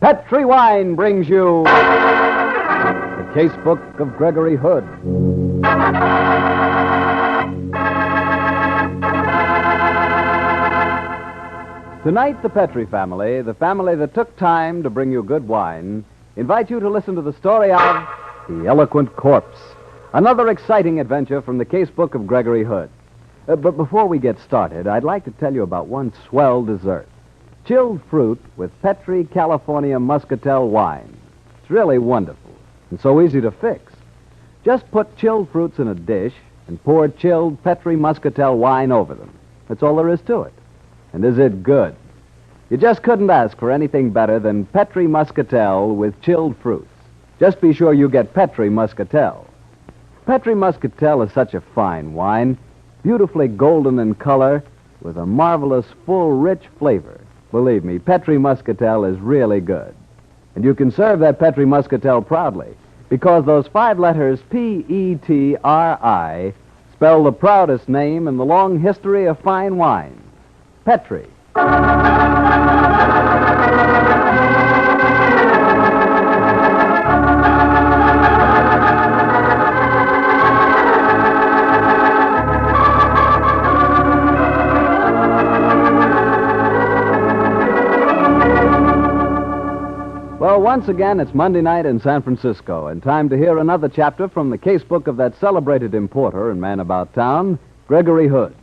Petri Wine brings you the Casebook of Gregory Hood. Tonight, the Petri family, the family that took time to bring you good wine, invite you to listen to the story of The Eloquent Corpse, another exciting adventure from the Casebook of Gregory Hood. But before we get started, I'd like to tell you about one swell dessert. Chilled fruit with Petri California Muscatel wine. It's really wonderful and so easy to fix. Just put chilled fruits in a dish and pour chilled Petri Muscatel wine over them. That's all there is to it. And is it good? You just couldn't ask for anything better than Petri Muscatel with chilled fruits. Just be sure you get Petri Muscatel. Petri Muscatel is such a fine wine, beautifully golden in color, with a marvelous, full, rich flavor. Believe me, Petri Muscatel is really good. And you can serve that Petri Muscatel proudly, because those 5 letters P-E-T-R-I spell the proudest name in the long history of fine wine. Petri. Well, once again, it's Monday night in San Francisco, and time to hear another chapter from the casebook of that celebrated importer and man about town, Gregory Hood.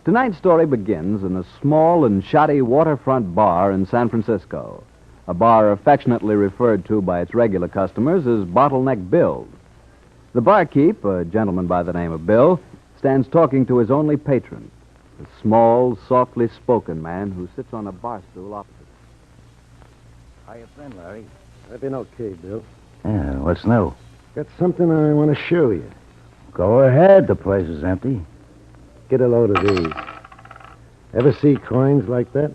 Tonight's story begins in a small and shoddy waterfront bar in San Francisco, a bar affectionately referred to by its regular customers as Bottleneck Bill. The barkeep, a gentleman by the name of Bill, stands talking to his only patron, a small, softly spoken man who sits on a bar stool opposite. How you been, Larry? I've been okay, Bill. Yeah, what's new? Got something I want to show you. Go ahead. The place is empty. Get a load of these. Ever see coins like that?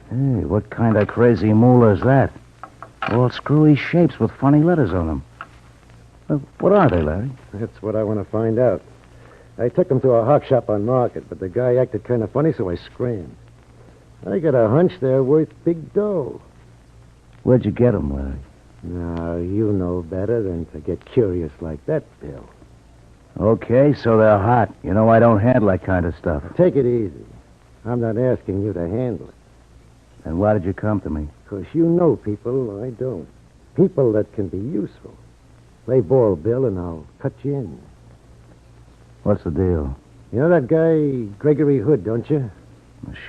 Hey, what kind of crazy moolah is that? All screwy shapes with funny letters on them. What are they, Larry? That's what I want to find out. I took them to a hawk shop on Market, but the guy acted kind of funny, so I scrammed. I got a hunch they're worth big dough. Where'd you get them, Larry? Now, you know better than to get curious like that, Bill. Okay, so they're hot. You know I don't handle that kind of stuff. Take it easy. I'm not asking you to handle it. And why did you come to me? Because you know people I don't. People that can be useful. Play ball, Bill, and I'll cut you in. What's the deal? You know that guy, Gregory Hood, don't you?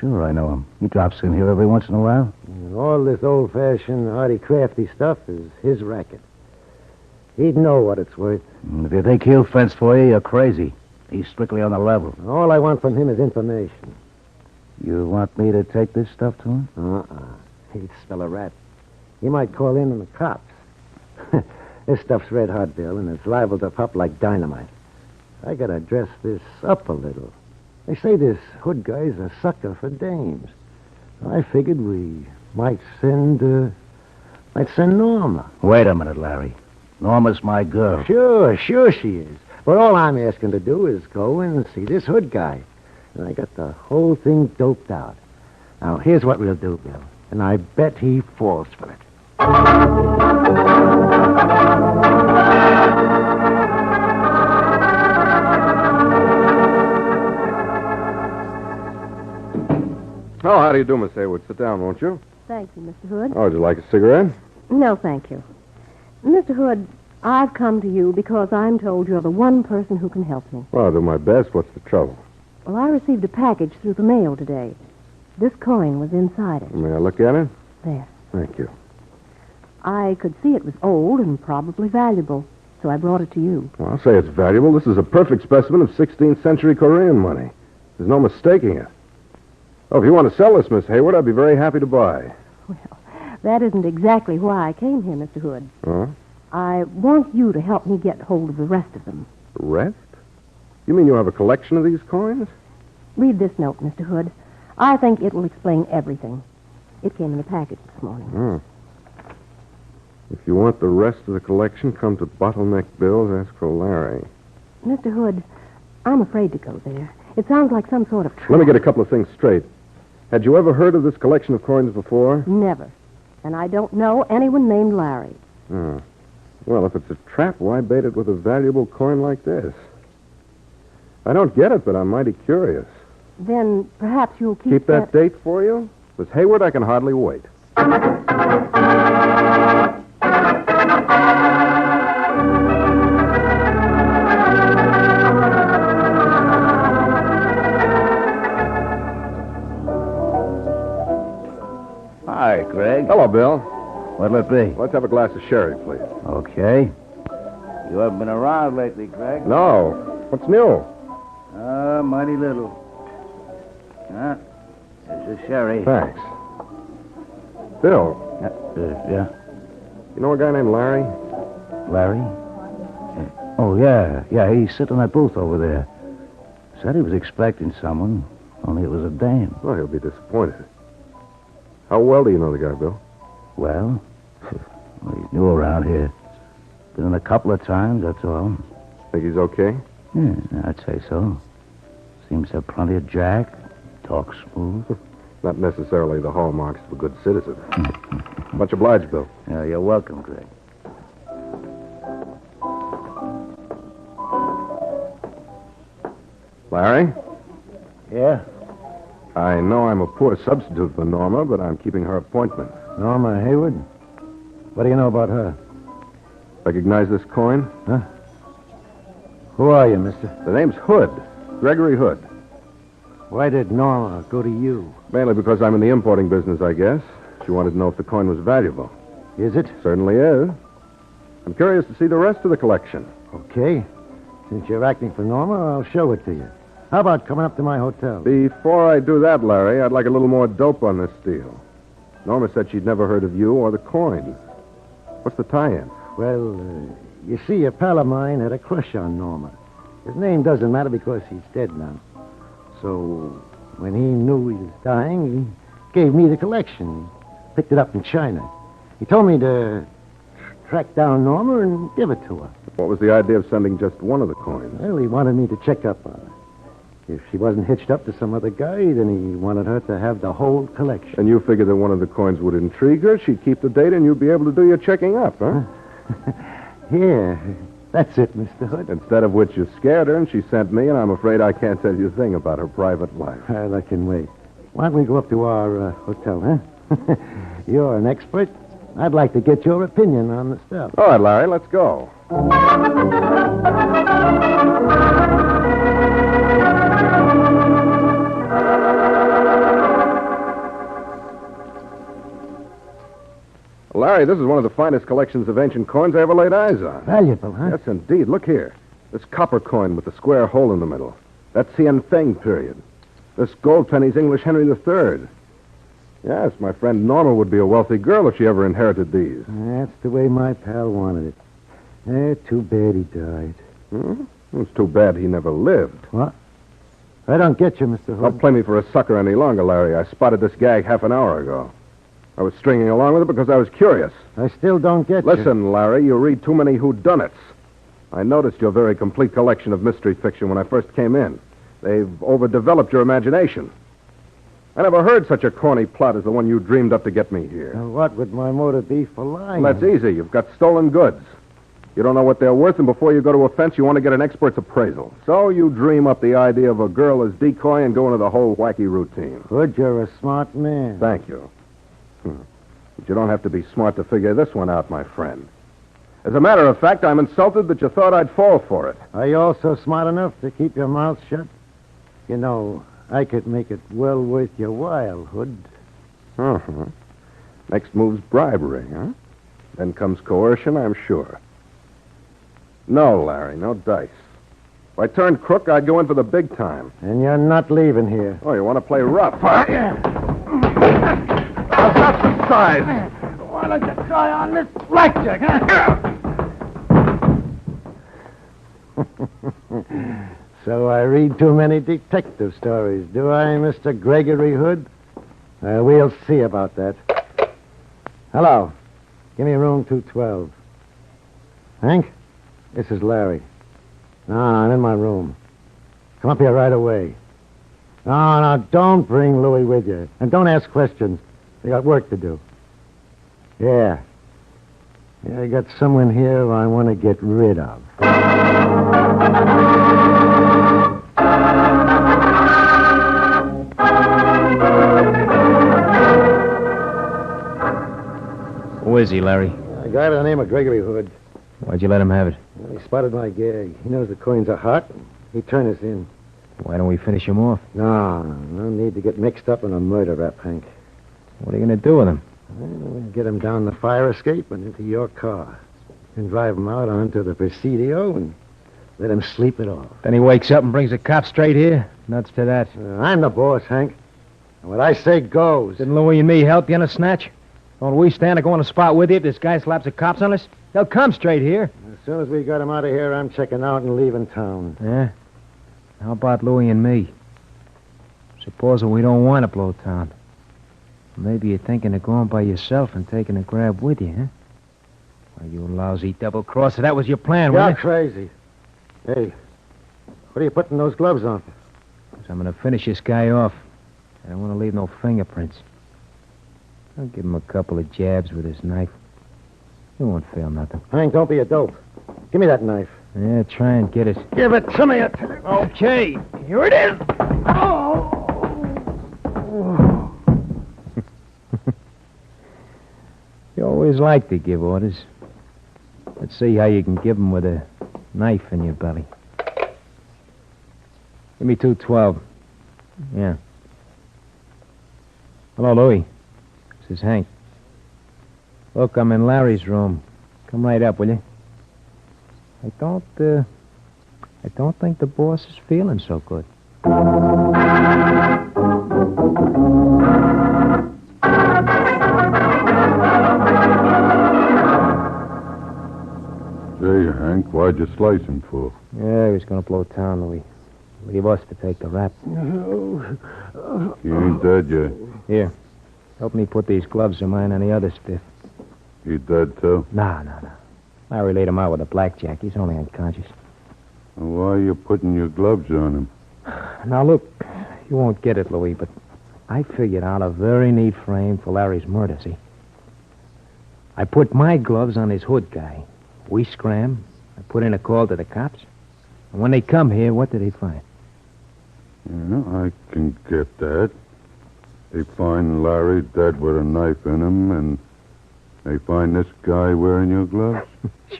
Sure, I know him. He drops in here every once in a while. And all this old-fashioned, hardy-crafty stuff is his racket. He'd know what it's worth. If you think he'll fence for you, you're crazy. He's strictly on the level. All I want from him is information. You want me to take this stuff to him? He'd smell a rat. He might call in on the cops. This stuff's red hot, Bill, and it's liable to pop like dynamite. I gotta dress this up a little. They say this Hood guy's a sucker for dames. I figured we might send Norma. Wait a minute, Larry. Norma's my girl. Sure she is. But all I'm asking to do is go in and see this Hood guy. And I got the whole thing doped out. Now, here's what we'll do, Bill. And I bet he falls for it. Oh, how do you do, Miss Haywood? Sit down, won't you? Thank you, Mr. Hood. Oh, would you like a cigarette? No, thank you. Mr. Hood, I've come to you because I'm told you're the one person who can help me. Well, I'll do my best. What's the trouble? Well, I received a package through the mail today. This coin was inside it. May I look at it? There. Thank you. I could see it was old and probably valuable, so I brought it to you. Well, I'll say it's valuable. This is a perfect specimen of 16th century Korean money. There's no mistaking it. Oh, if you want to sell this, Miss Hayward, I'd be very happy to buy. Well, that isn't exactly why I came here, Mr. Hood. Huh? I want you to help me get hold of the rest of them. The rest? You mean you have a collection of these coins? Read this note, Mr. Hood. I think it will explain everything. It came in the package this morning. Oh. If you want the rest of the collection, come to Bottleneck Bill's, ask for Larry. Mr. Hood, I'm afraid to go there. It sounds like some sort of trap. Let me get a couple of things straight. Had you ever heard of this collection of coins before? Never. And I don't know anyone named Larry. Hmm. Well, if it's a trap, why bait it with a valuable coin like this? I don't get it, but I'm mighty curious. Then perhaps you'll Keep that date for you? Miss Hayward, I can hardly wait. Hi, Greg. Hello, Bill. What'll it be? Let's have a glass of sherry, please. Okay. You haven't been around lately, Greg. No. What's new? Mighty little. Here's a sherry. Thanks. Bill, Yeah? you know a guy named Larry? Larry? Oh, yeah. Yeah, he's sitting in that booth over there. Said he was expecting someone, only it was a dame. Oh, he'll be disappointed. How well do you know the guy, Bill? Well, he's new around here. Been in a couple of times, that's all. Think he's okay? Yeah, I'd say so. Seems to have plenty of jack. Talks smooth. Not necessarily the hallmarks of a good citizen. Much obliged, Bill. Yeah, you're welcome, Greg. Larry? Yeah? I know I'm a poor substitute for Norma, but I'm keeping her appointment. Norma Hayward? What do you know about her? Recognize this coin? Who are you, mister? The name's Hood. Gregory Hood. Why did Norma go to you? Mainly because I'm in the importing business, I guess. She wanted to know if the coin was valuable. Is it? Certainly is. I'm curious to see the rest of the collection. Okay. Since you're acting for Norma, I'll show it to you. How about coming up to my hotel? Before I do that, Larry, I'd like a little more dope on this deal. Norma said she'd never heard of you or the coin. What's the tie-in? Well, you see, a pal of mine had a crush on Norma. His name doesn't matter because he's dead now. So, when he knew he was dying, he gave me the collection. Picked it up in China. He told me to track down Norma and give it to her. What was the idea of sending just one of the coins? Well, he wanted me to check up on her. If she wasn't hitched up to some other guy, then he wanted her to have the whole collection. And you figured that one of the coins would intrigue her, she'd keep the date, and you'd be able to do your checking up, huh? Yeah, that's it, Mr. Hood. Instead of which you scared her, and she sent me, and I'm afraid I can't tell you a thing about her private life. Well, I can wait. Why don't we go up to our hotel, huh? You're an expert. I'd like to get your opinion on the stuff. All right, Larry, let's go. Larry, this is one of the finest collections of ancient coins I ever laid eyes on. Valuable, huh? Yes, indeed. Look here. This copper coin with the square hole in the middle. That's Hien Feng period. This gold penny's English Henry III. Yes, my friend Norma would be a wealthy girl if she ever inherited these. That's the way my pal wanted it. Too bad he died. It's too bad he never lived. What? I don't get you, Mr. Hood. Don't play me for a sucker any longer, Larry. I spotted this gag half an hour ago. I was stringing along with it because I was curious. I still don't get you. Listen, Larry, you read too many whodunits. I noticed your very complete collection of mystery fiction when I first came in. They've overdeveloped your imagination. I never heard such a corny plot as the one you dreamed up to get me here. Now, what would my motive be for lying? Well, that's easy. You've got stolen goods. You don't know what they're worth, and before you go to a fence, you want to get an expert's appraisal. So you dream up the idea of a girl as decoy and go into the whole wacky routine. Hood, you're a smart man. Thank you. But you don't have to be smart to figure this one out, my friend. As a matter of fact, I'm insulted that you thought I'd fall for it. Are you also smart enough to keep your mouth shut? You know, I could make it well worth your while, Hood. Uh-huh. Next move's bribery, huh? Then comes coercion, I'm sure. No, Larry, no dice. If I turned crook, I'd go in for the big time. And you're not leaving here. Oh, you want to play rough, huh? That's the size. Why don't you try on this blackjack, huh? So I read too many detective stories, do I, Mr. Gregory Hood? We'll see about that. Hello. Give me room 212. Hank? This is Larry. No, I'm in my room. Come up here right away. No, don't bring Louie with you. And don't ask questions. They got work to do. Yeah. Yeah, I got someone here who I want to get rid of. Who is he, Larry? A guy by the name of Gregory Hood. Why'd you let him have it? Well, he spotted my gag. He knows the coins are hot. He turned us in. Why don't we finish him off? No need to get mixed up in a murder rap, Hank. What are you going to do with him? We'll get him down the fire escape and into your car. And drive him out onto the Presidio and let him sleep it off. Then he wakes up and brings the cops straight here? Nuts to that. I'm the boss, Hank. And what I say goes. Didn't Louie and me help you in a snatch? Don't we stand to go on a spot with you if this guy slaps the cops on us? They'll come straight here. As soon as we got him out of here, I'm checking out and leaving town. Yeah? How about Louie and me? Supposing we don't want to blow town. Maybe you're thinking of going by yourself and taking a grab with you, huh? Why, you lousy double-crosser. That was your plan, You're wasn't it? crazy. Hey, what are you putting those gloves on for? 'Cause I'm going to finish this guy off. I don't want to leave no fingerprints. I'll give him a couple of jabs with his knife. He won't feel nothing. Hank, don't be a dope. Give me that knife. Yeah, try and get it. Give it to me. Okay, here it is. You always like to give orders. Let's see how you can give them with a knife in your belly. Give me 212. Yeah. Hello, Louie. This is Hank. Look, I'm in Larry's room. Come right up, will you? I don't think the boss is feeling so good. Say, Hank, why'd you slice him for? Yeah, he was going to blow town, Louie. Leave us to take the rap. He ain't dead yet. Here. Help me put these gloves of mine on the other stiff. He dead, too? No. Larry laid him out with a blackjack. He's only unconscious. Why are you putting your gloves on him? Now, look, you won't get it, Louie, but I figured out a very neat frame for Larry's murder, see? I put my gloves on his hood guy. We scram. I put in a call to the cops. And when they come here, what do they find? Yeah, I can get that. They find Larry dead with a knife in him, and they find this guy wearing your gloves?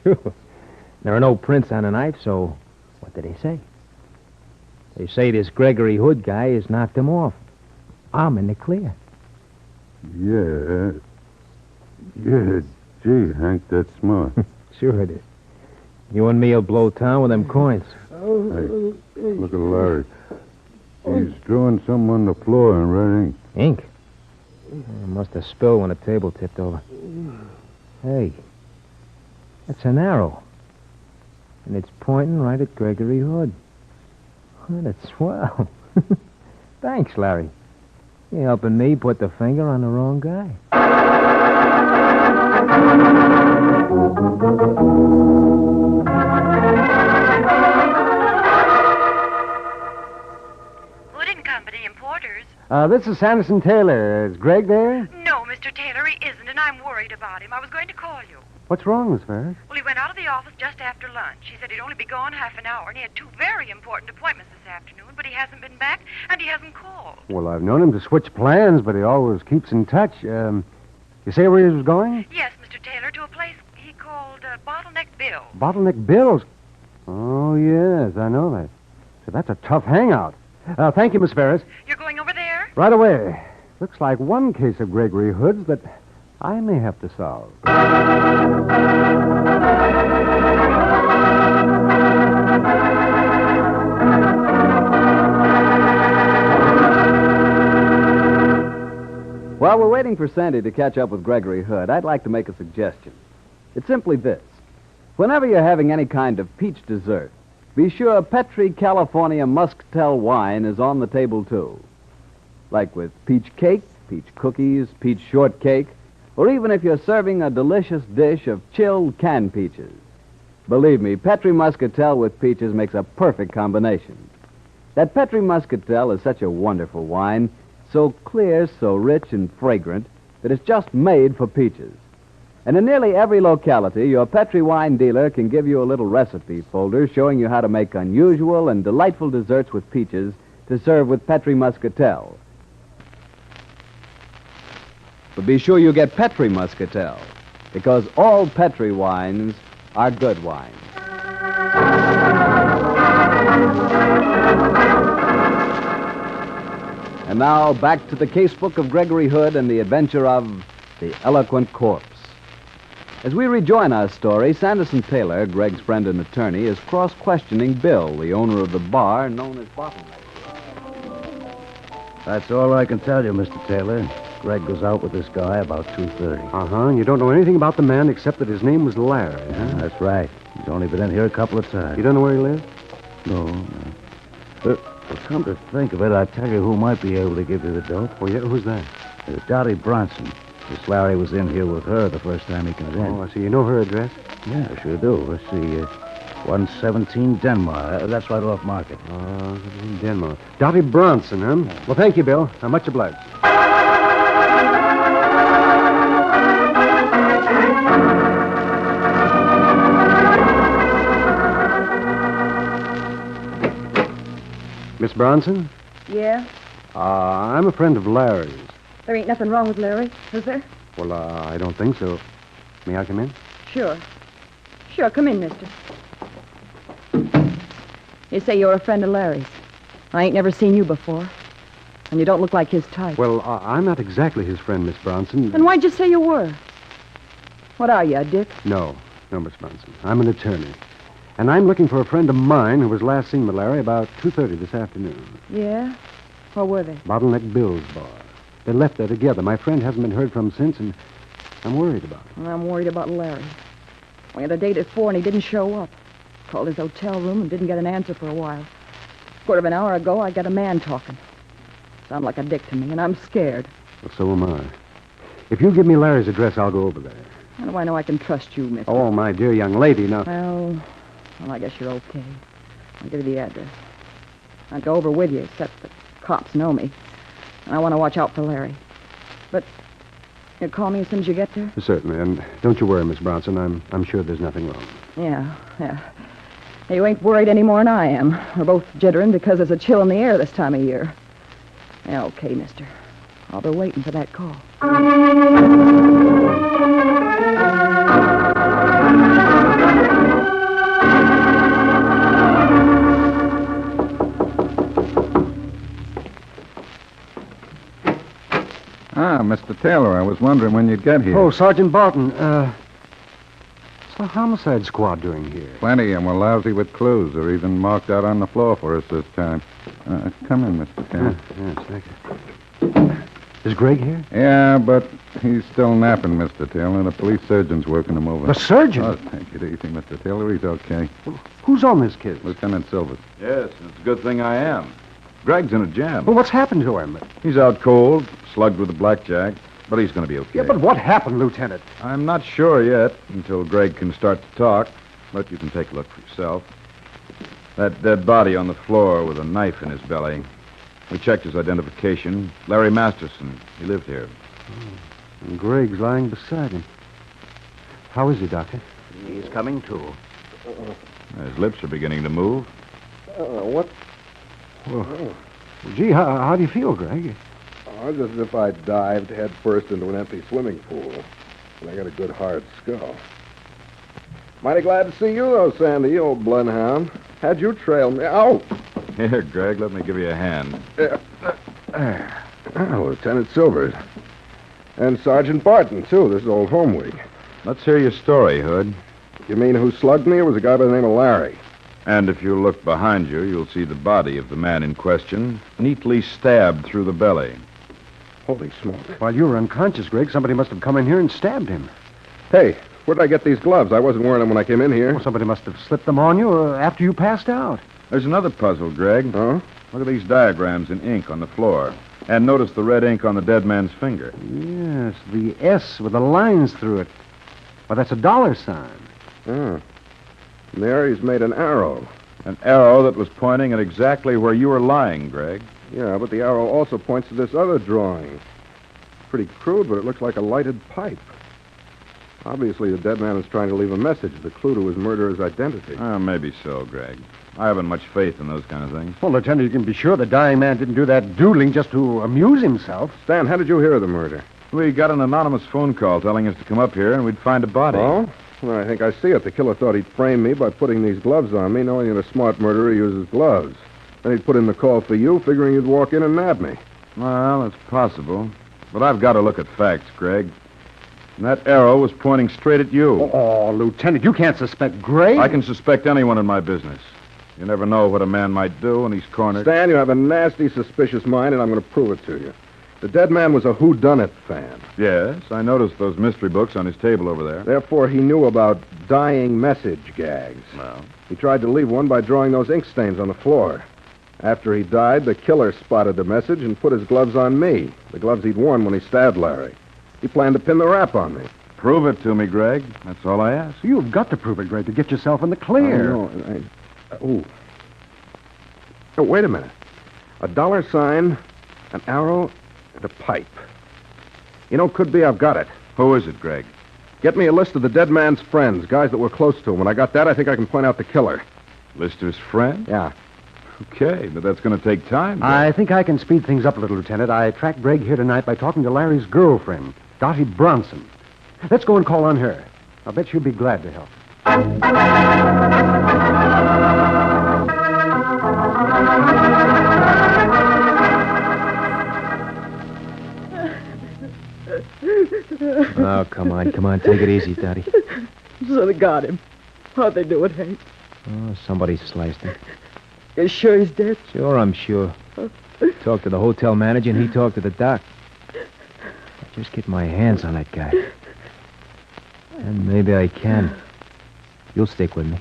Sure. There are no prints on a knife, so what do they say? They say this Gregory Hood guy has knocked him off. I'm in the clear. Yeah. Yeah, gee, Hank, that's smart. Sure it is. You and me will blow town with them coins. Hey, look at Larry. He's drawing something on the floor in red ink. Ink? Must have spilled when the table tipped over. Hey, that's an arrow. And it's pointing right at Gregory Hood. Oh, that's swell. Thanks, Larry. You're helping me put the finger on the wrong guy. Hood and Company Importers. This is Sanderson Taylor. Is Greg there? No, Mr. Taylor, he isn't, and I'm worried about him. I was going to call you. What's wrong, Miss Ferris? Well, he went out of the office just after lunch. He said he'd only be gone half an hour, and he had two very important appointments this afternoon, but he hasn't been back, and he hasn't called. Well, I've known him to switch plans, but he always keeps in touch. You say where he was going? Yes, Mr. Taylor, to a place he called Bottleneck Bill. Bottleneck Bill's. Oh, yes, I know that. So that's a tough hangout. Thank you, Miss Ferris. You're going over there? Right away. Looks like one case of Gregory Hoods that I may have to solve. While we're waiting for Sandy to catch up with Gregory Hood, I'd like to make a suggestion. It's simply this. Whenever you're having any kind of peach dessert, be sure Petri California Muscatel wine is on the table, too. Like with peach cake, peach cookies, peach shortcake, or even if you're serving a delicious dish of chilled canned peaches. Believe me, Petri Muscatel with peaches makes a perfect combination. That Petri Muscatel is such a wonderful wine, so clear, so rich and fragrant, that it's just made for peaches. And in nearly every locality, your Petri wine dealer can give you a little recipe folder showing you how to make unusual and delightful desserts with peaches to serve with Petri Muscatel. But be sure you get Petri Muscatel, because all Petri wines are good wines. And now, back to the casebook of Gregory Hood and the adventure of the Eloquent Corpse. As we rejoin our story, Sanderson Taylor, Greg's friend and attorney, is cross-questioning Bill, the owner of the bar known as Bottleneck. That's all I can tell you, Mr. Taylor. Greg was out with this guy about 2:30. Uh-huh. And you don't know anything about the man except that his name was Larry, huh? That's right. He's only been in here a couple of times. You don't know where he lives? No. Well, come to think of it, I'll tell you who might be able to give you the dope. Oh, yeah? Who's that? Dottie Bronson. This Larry was in here with her the first time he comes in. Oh, I see. You know her address? Yeah, I sure do. Let's see. 117 Denmark. That's right off Market. In Denmark. Dottie Bronson, huh? Well, thank you, Bill. I'm much obliged. Miss Bronson? Yeah? I'm a friend of Larry's. There ain't nothing wrong with Larry, is there? Well, I don't think so. May I come in? Sure. Sure, come in, mister. You say you're a friend of Larry's. I ain't never seen you before. And you don't look like his type. Well, I'm not exactly his friend, Miss Bronson. Then why'd you say you were? What are you, a dick? No, Miss Bronson. I'm an attorney. And I'm looking for a friend of mine who was last seen with Larry about 2:30 this afternoon. Yeah? Where were they? Bottleneck Bill's bar. They left there together. My friend hasn't been heard from since, and I'm worried about him. Well, I'm worried about Larry. We had a date at 4 and he didn't show up. Called his hotel room and didn't get an answer for a while. Quarter of an hour ago, I got a man talking. Sound like a dick to me, and I'm scared. Well, so am I. If you give me Larry's address, I'll go over there. How do I know I can trust you, mister? Oh, my dear young lady, now... Well, I guess you're okay. I'll give you the address. I'd go over with you, except the cops know me. And I want to watch out for Larry. But you'll call me as soon as you get there? Certainly, and don't you worry, Miss Bronson. I'm sure there's nothing wrong. Yeah. You ain't worried any more than I am. We're both jittering because there's a chill in the air this time of year. Yeah, okay, mister. I'll be waiting for that call. Mr. Taylor, I was wondering when you'd get here. Oh, Sergeant Barton, what's the homicide squad doing here? Plenty, and we're lousy with clues. They're even marked out on the floor for us this time. Come in, Mr. Taylor. Yes, thank you. Is Greg here? Yeah, but he's still napping, Mr. Taylor. The police surgeon's working him over. The surgeon? Oh, take it easy, Mr. Taylor. He's okay. Who's on this case? Lieutenant Silvers. Yes, it's a good thing I am. Greg's in a jam. Well, what's happened to him? He's out cold, slugged with a blackjack, but he's going to be okay. Yeah, but what happened, Lieutenant? I'm not sure yet until Greg can start to talk, but you can take a look for yourself. That dead body on the floor with a knife in his belly. We checked his identification. Larry Masterson. He lived here. And Greg's lying beside him. How is he, Doctor? He's coming to. His lips are beginning to move. What? Well, gee, how do you feel, Greg? Oh, just as if I dived head first into an empty swimming pool. And I got a good hard skull. Mighty glad to see you, though, Sandy, you old bloodhound. How'd you trail me? Ow! Here, Greg, let me give you a hand. Lieutenant Silvers. And Sergeant Barton, too. This is Old Home Week. Let's hear your story, Hood. You mean who slugged me? It was a guy by the name of Larry. And if you look behind you, you'll see the body of the man in question, neatly stabbed through the belly. Holy smoke. While you were unconscious, Greg, somebody must have come in here and stabbed him. Hey, where'd I get these gloves? I wasn't wearing them when I came in here. Well, somebody must have slipped them on you after you passed out. There's another puzzle, Greg. Huh? Look at these diagrams in ink on the floor. And notice the red ink on the dead man's finger. Yes, the S with the lines through it. Well, that's a dollar sign. Oh. And there he's made an arrow. An arrow that was pointing at exactly where you were lying, Greg. Yeah, but the arrow also points to this other drawing. Pretty crude, but it looks like a lighted pipe. Obviously, the dead man was trying to leave a message, the clue to his murderer's identity. Maybe so, Greg. I haven't much faith in those kind of things. Well, Lieutenant, you can be sure the dying man didn't do that doodling just to amuse himself. Stan, how did you hear of the murder? We got an anonymous phone call telling us to come up here and we'd find a body. Oh? Well, I think I see it. The killer thought he'd frame me by putting these gloves on me, knowing that a smart murderer uses gloves. Then he'd put in the call for you, figuring you'd walk in and nab me. Well, it's possible. But I've got to look at facts, Greg. And that arrow was pointing straight at you. Oh, Lieutenant, you can't suspect Gray. I can suspect anyone in my business. You never know what a man might do when he's cornered. Stan, you have a nasty, suspicious mind, and I'm going to prove it to you. The dead man was a whodunit fan. Yes, I noticed those mystery books on his table over there. Therefore, he knew about dying message gags. Well? He tried to leave one by drawing those ink stains on the floor. After he died, the killer spotted the message and put his gloves on me, the gloves he'd worn when he stabbed Larry. He planned to pin the rap on me. Prove it to me, Greg. That's all I ask. You've got to prove it, Greg, to get yourself in the clear. Oh, wait a minute. A dollar sign, an arrow, and a pipe. You know, could be I've got it. Who is it, Greg? Get me a list of the dead man's friends, guys that were close to him. When I got that, I think I can point out the killer. List of his friends? Yeah. Okay, but that's going to take time. Greg. I think I can speed things up a little, Lieutenant. I tracked Greg here tonight by talking to Larry's girlfriend, Dottie Bronson. Let's go and call on her. I'll bet she'll be glad to help. Oh, come on. Take it easy, Daddy. So they got him. How'd they do it, Hank? Oh, somebody sliced him. You sure he's dead? Sure, I'm sure. Talked to the hotel manager, and he talked to the doc. I'll just get my hands on that guy. And maybe I can. You'll stick with me.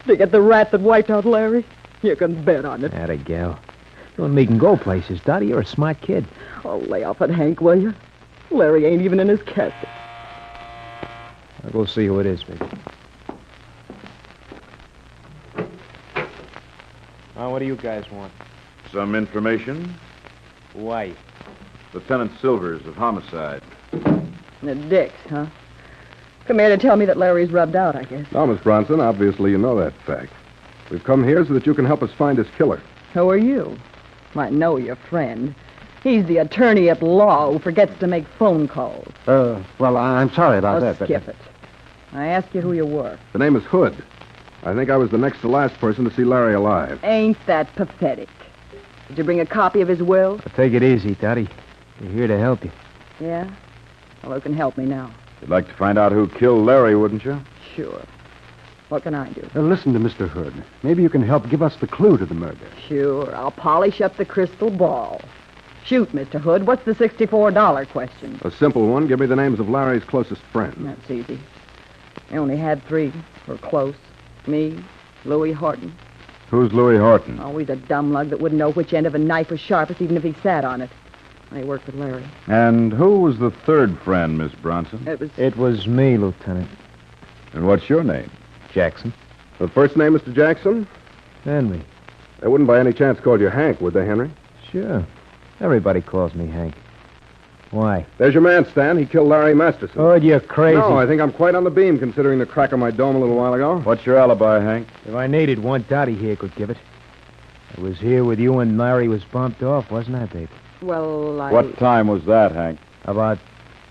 They get the rat that wiped out Larry? You can bet on it. Atta gal. You and me can go places, Dottie. You're a smart kid. Oh, lay off it, Hank, will you? Larry ain't even in his casket. I'll go see who it is, baby. Oh, what do you guys want? Some information? Why? Lieutenant Silvers of Homicide. The dicks, huh? Come here to tell me that Larry's rubbed out, I guess. Now, Miss Bronson, obviously you know that fact. We've come here so that you can help us find his killer. Who are you? I know your friend. He's the attorney at law who forgets to make phone calls. Well, I'm sorry about that. Skip it. I asked you who you were. The name is Hood. I think I was the next to last person to see Larry alive. Ain't that pathetic? Did you bring a copy of his will? Take it easy, Dottie. We're here to help you. Yeah? Well, who can help me now? You'd like to find out who killed Larry, wouldn't you? Sure. What can I do? Listen to Mr. Hood. Maybe you can help give us the clue to the murder. Sure. I'll polish up the crystal ball. Shoot, Mr. Hood. What's the $64 question? A simple one. Give me the names of Larry's closest friends. That's easy. I only had 3. We're close. Me, Louis Horton. Who's Louis Horton? Always a dumb lug that wouldn't know which end of a knife was sharpest even if he sat on it. I worked with Larry. And who was the third friend, Miss Bronson? It was me, Lieutenant. And what's your name? Jackson. The first name, Mr. Jackson? Henry. They wouldn't by any chance call you Hank, would they, Henry? Sure. Everybody calls me Hank. Why? There's your man, Stan. He killed Larry Masterson. Oh, you're crazy. No, I think I'm quite on the beam, considering the crack of my dome a little while ago. What's your alibi, Hank? If I needed one, Dottie here could give it. I was here with you when Larry was bumped off, wasn't I, baby? Well, What time was that, Hank? About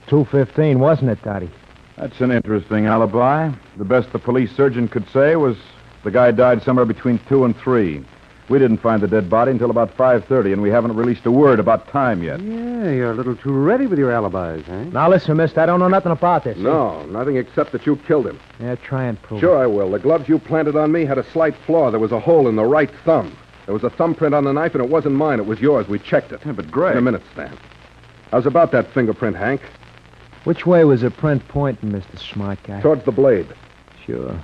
2:15, wasn't it, Dottie? That's an interesting alibi. The best the police surgeon could say was the guy died somewhere between 2 and 3. We didn't find the dead body until about 5:30, and we haven't released a word about time yet. Yeah, you're a little too ready with your alibis, eh? Now, listen, mister, I don't know nothing about this. No, nothing except that you killed him. Yeah, try and prove Sure I will. The gloves you planted on me had a slight flaw. There was a hole in the right thumb. There was a thumbprint on the knife, and it wasn't mine. It was yours. We checked it. Yeah, but Greg... In a minute, Stan. How's about that fingerprint, Hank? it. Which way was the print pointing, Mr. Smart Guy? Towards the blade. Sure.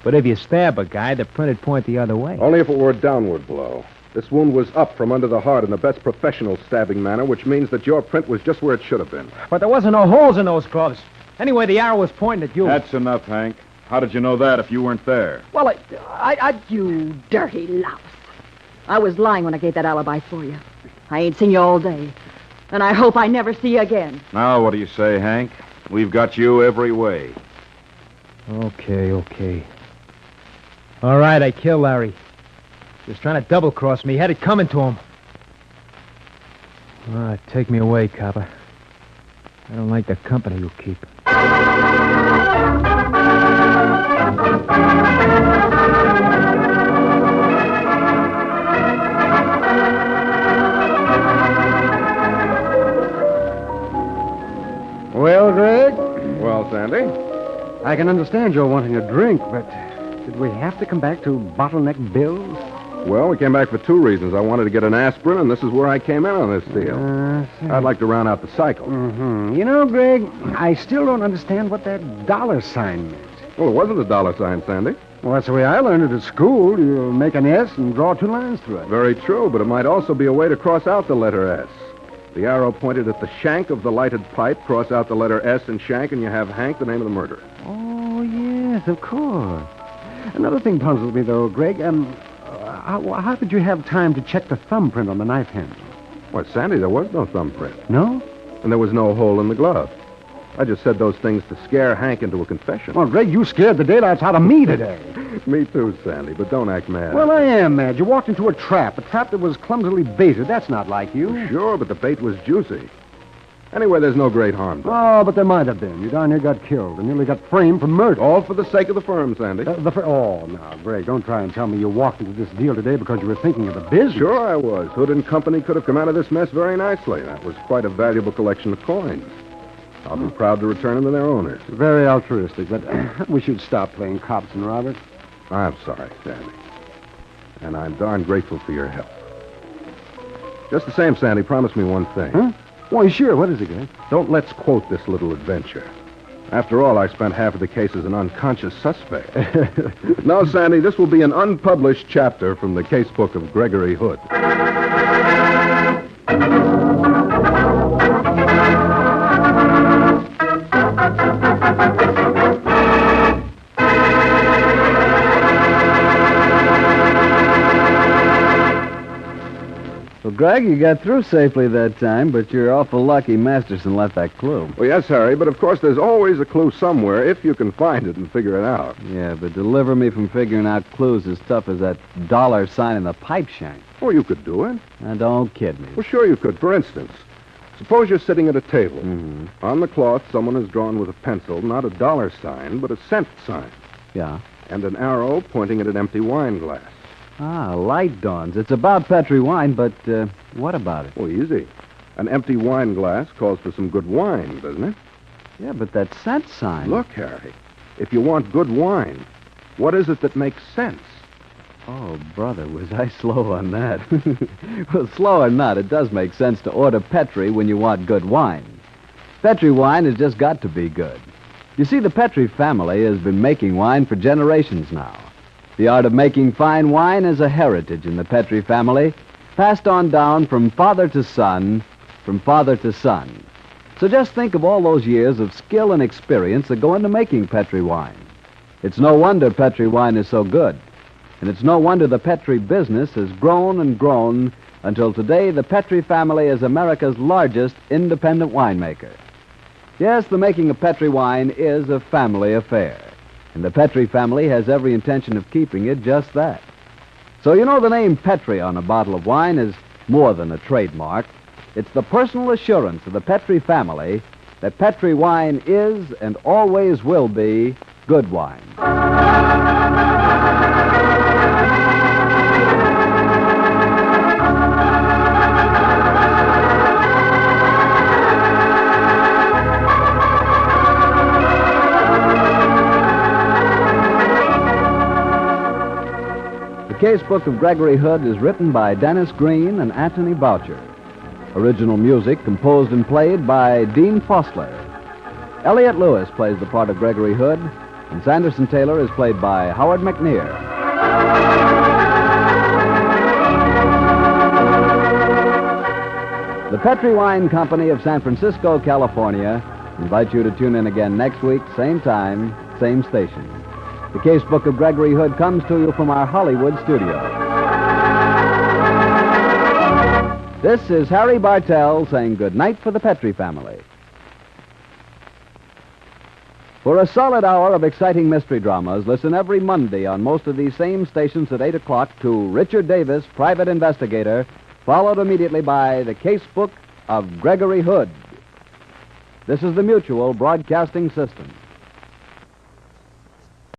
But if you stab a guy, the print'd point the other way. Only if it were a downward blow. This wound was up from under the heart in the best professional stabbing manner, which means that your print was just where it should have been. But there wasn't no holes in those gloves. Anyway, the arrow was pointing at you. That's enough, Hank. How did you know that if you weren't there? Well, you dirty louse. I was lying when I gave that alibi for you. I ain't seen you all day. And I hope I never see you again. Now, what do you say, Hank? We've got you every way. Okay. All right, I killed Larry. He was trying to double-cross me. He had it coming to him. Take me away, copper. I don't like the company you keep. Well, Greg, Well, Sandy? I can understand you're wanting a drink, but did we have to come back to bottleneck bills? Well, we came back for two reasons. I wanted to get an aspirin, and this is where I came in on this deal. I'd like to round out the cycle. Mm-hmm. You know, Greg, I still don't understand what that dollar sign meant. Well, it wasn't a dollar sign, Sandy. Well, that's the way I learned it at school. You make an S and draw two lines through it. Very true, but it might also be a way to cross out the letter S. The arrow pointed at the shank of the lighted pipe. Cross out the letter S in shank, and you have Hank, the name of the murderer. Oh, yes, of course. Another thing puzzles me, though, Greg. How did you have time to check the thumbprint on the knife handle? Why, Sandy, there was no thumbprint. No? And there was no hole in the glove. I just said those things to scare Hank into a confession. Well, Greg, you scared the daylights out of me today. Me too, Sandy, but don't act mad. Well, I am mad. You walked into a trap that was clumsily baited. That's not like you. Sure, but the bait was juicy. Anyway, there's no great harm done. Oh, but there might have been. You darn near got killed and nearly got framed for murder. All for the sake of the firm, Sandy. Oh, now, Greg, don't try and tell me you walked into this deal today because you were thinking of the business. Sure I was. Hood and Company could have come out of this mess very nicely. That was quite a valuable collection of coins. I'll be proud to return them to their owners. Very altruistic, but we should stop playing cops and robbers. I'm sorry, Sandy. And I'm darn grateful for your help. Just the same, Sandy, promise me one thing. Huh? Why, sure. What is it, Greg? Don't let's quote this little adventure. After all, I spent half of the case as an unconscious suspect. No, Sandy, this will be an unpublished chapter from the casebook of Gregory Hood. Well, Greg, you got through safely that time, but you're awful lucky Masterson left that clue. Well, yes, Harry, but of course there's always a clue somewhere if you can find it and figure it out. Yeah, but deliver me from figuring out clues as tough as that dollar sign in the pipe shank. Oh, you could do it. Now, don't kid me. Well, sure you could. For instance, suppose you're sitting at a table. Mm-hmm. On the cloth, someone has drawn with a pencil not a dollar sign, but a cent sign. Yeah. And an arrow pointing at an empty wine glass. Ah, light dawns. It's about Petri wine, but what about it? Oh, easy. An empty wine glass calls for some good wine, doesn't it? Yeah, but that cent sign... Look, Harry, if you want good wine, what is it that makes sense? Oh, brother, was I slow on that? Well, slow or not, it does make sense to order Petri when you want good wine. Petri wine has just got to be good. You see, the Petri family has been making wine for generations now. The art of making fine wine is a heritage in the Petri family, passed on down from father to son, from father to son. So just think of all those years of skill and experience that go into making Petri wine. It's no wonder Petri wine is so good. And it's no wonder the Petri business has grown and grown until today the Petri family is America's largest independent winemaker. Yes, the making of Petri wine is a family affair. And the Petri family has every intention of keeping it just that. So you know the name Petri on a bottle of wine is more than a trademark. It's the personal assurance of the Petri family that Petri wine is and always will be good wine. The Casebook of Gregory Hood is written by Dennis Green and Anthony Boucher. Original music composed and played by Dean Fossler. Elliot Lewis plays the part of Gregory Hood, and Sanderson Taylor is played by Howard McNear. The Petri Wine Company of San Francisco, California, invites you to tune in again next week, same time, same station. The Casebook of Gregory Hood comes to you from our Hollywood studio. This is Harry Bartell saying good night for the Petri family. For a solid hour of exciting mystery dramas, listen every Monday on most of these same stations at 8 o'clock to Richard Davis, Private Investigator, followed immediately by the Casebook of Gregory Hood. This is the Mutual Broadcasting System.